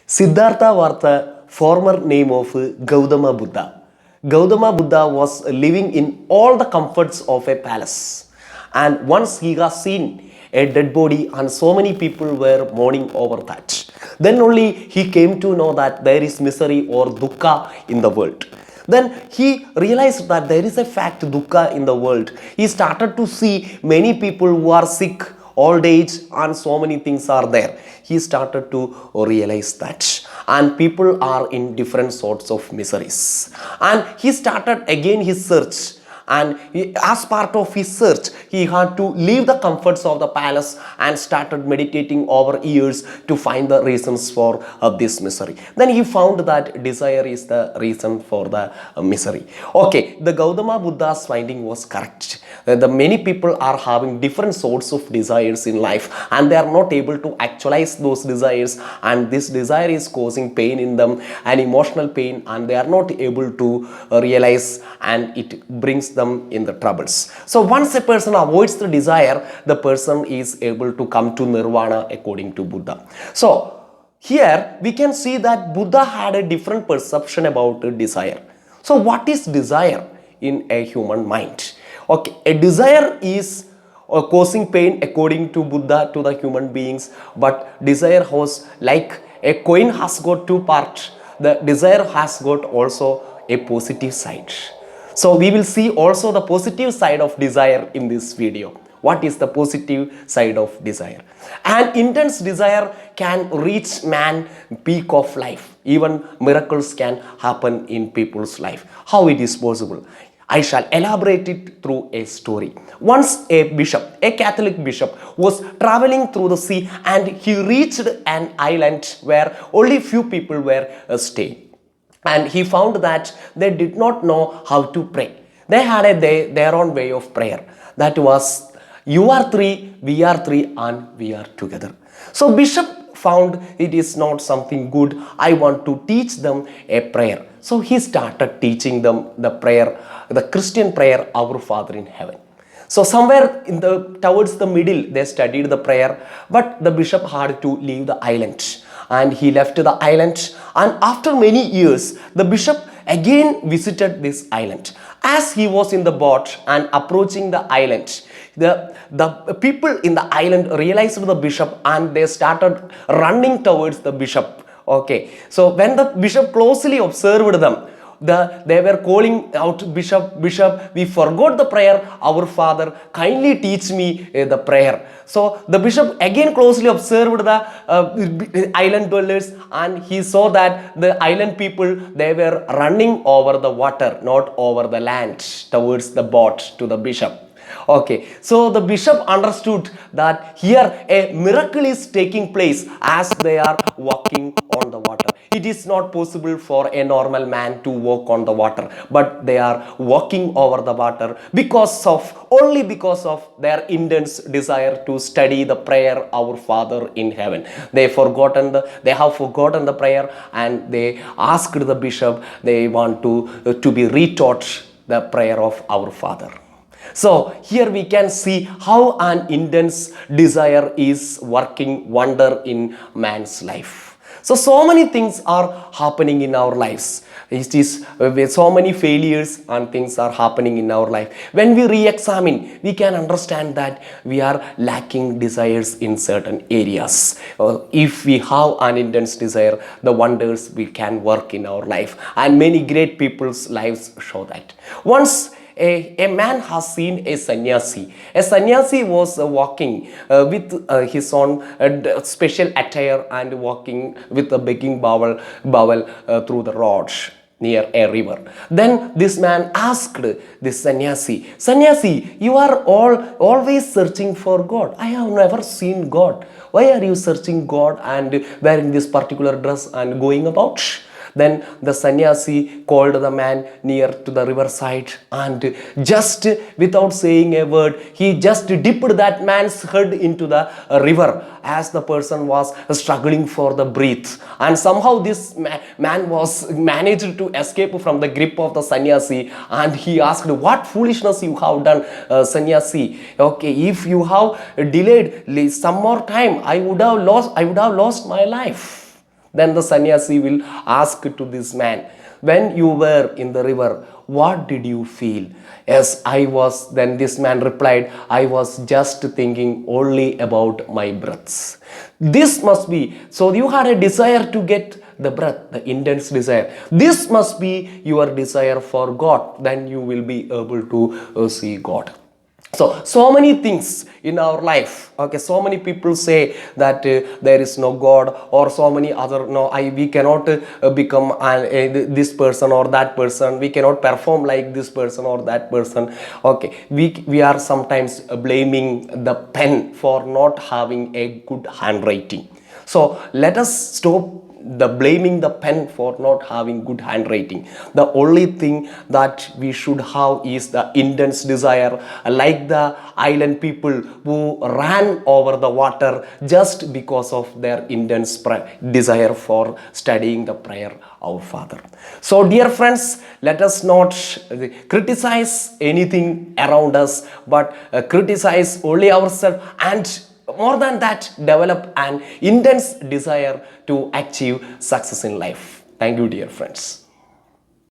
Siddhartha was the former name of Gautama Buddha. Gautama Buddha was living in all the comforts of a palace. And once he has seen a dead body, and so many people were mourning over that. Then only he came to know that there is misery or dukkha in the world. Then he realized that there is a fact dukkha in the world. He started to see many people who are sick, old age, and so many things are there. He started to realize that, and people are in different sorts of miseries, and he started again his search. And as part of his search, he had to leave the comforts of the palace and started meditating over years to find the reasons for this misery. Then he found that desire is the reason for the misery. Okay, the Gautama Buddha's finding was correct. The many people are having different sorts of desires in life, and they are not able to actualize those desires, and this desire is causing pain in them, and emotional pain, and they are not able to realize, and it brings them in the troubles. So once a person avoids the desire, the person is able to come to nirvana according to Buddha. So here we can see that Buddha had a different perception about desire. So what is desire in a human mind? Okay, a desire is causing pain according to Buddha to the human beings, but desire was like a coin has got two parts. The desire has got also a positive side. So we will see also the positive side of desire in this video. What is the positive side of desire? An intense desire can reach man peak of life. Even miracles can happen in people's life. How it is possible? I shall elaborate it through a story. Once a bishop, a Catholic bishop, was traveling through the sea, and he reached an island where only few people were staying. And he found that they did not know how to pray. They had their own way of prayer. That was, you are three, we are three, and we are together. So bishop found it is not something good. I want to teach them a prayer. So he started teaching them the prayer, the Christian prayer, Our Father in Heaven. So somewhere towards the middle, they studied the prayer, but the bishop had to leave the island. And he left the island, and after many years, the bishop again visited this island. As he was in the boat and approaching the island, the people in the island realized the bishop, and they started running towards the bishop. Okay, so when the bishop closely observed them, they were calling out, Bishop, we forgot the prayer, Our Father, kindly teach me the prayer. So the bishop again closely observed the island dwellers, and he saw that the island people, they were running over the water, not over the land, towards the boat to the bishop. Okay, so the bishop understood that here a miracle is taking place as they are walking on the water. It is not possible for a normal man to walk on the water, but they are walking over the water only because of their intense desire to study the prayer, Our Father in Heaven. They have forgotten the prayer, and they asked the bishop, they want to be retaught the prayer of Our Father. So here we can see how an intense desire is working wonder in man's life. So many things are happening in our lives. It is with so many failures and things are happening in our life. When we re-examine, we can understand that we are lacking desires in certain areas. If we have an intense desire, the wonders we can work in our life. And many great people's lives show that. Once a man has seen a sannyasi. A sannyasi was walking with his own special attire and walking with a begging bowl through the road near a river. Then this man asked this sannyasi, Sannyasi, you are always searching for God. I have never seen God. Why are you searching God and wearing this particular dress and going about? Then the sannyasi called the man near to the riverside, and just without saying a word, he just dipped that man's head into the river as the person was struggling for the breath. And somehow this man was managed to escape from the grip of the sannyasi, and he asked, what foolishness you have done, sannyasi. Okay, if you have delayed some more time, I would have lost my life. Then the sannyasi will ask to this man, when you were in the river, what did you feel? Yes, I was. Then this man replied, I was just thinking only about my breaths. This must be, so you had a desire to get the breath, the intense desire. This must be your desire for God. Then you will be able to see God. So many things in our life. Okay, so many people say that there is no God, or so many other, no, we cannot become this person or that person. We cannot perform like this person or that person. Okay, we are sometimes blaming the pen for not having a good handwriting. So let us stop the blaming the pen for not having good handwriting. The only thing that we should have is the intense desire, like the island people who ran over the water just because of their intense desire for studying the prayer our Father. So dear friends, let us not criticize anything around us, but criticize only ourselves, and more than that, develop an intense desire to achieve success in life. Thank you, dear friends.